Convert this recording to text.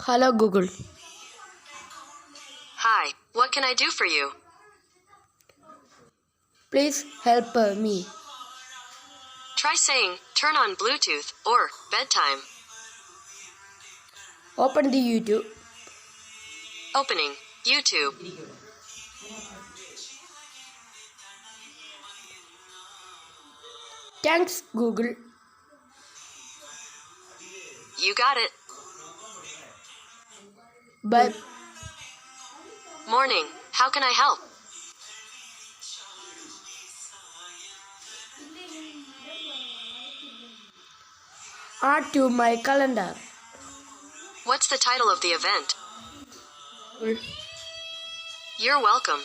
Hello Google. Hi, what can I do for you? Please help me. Try saying, turn on Bluetooth or bedtime. Open the YouTube. Opening YouTube. Thanks Google. You got it. Bye. Morning, how can I help? Add to my calendar. What's the title of the event? You're welcome.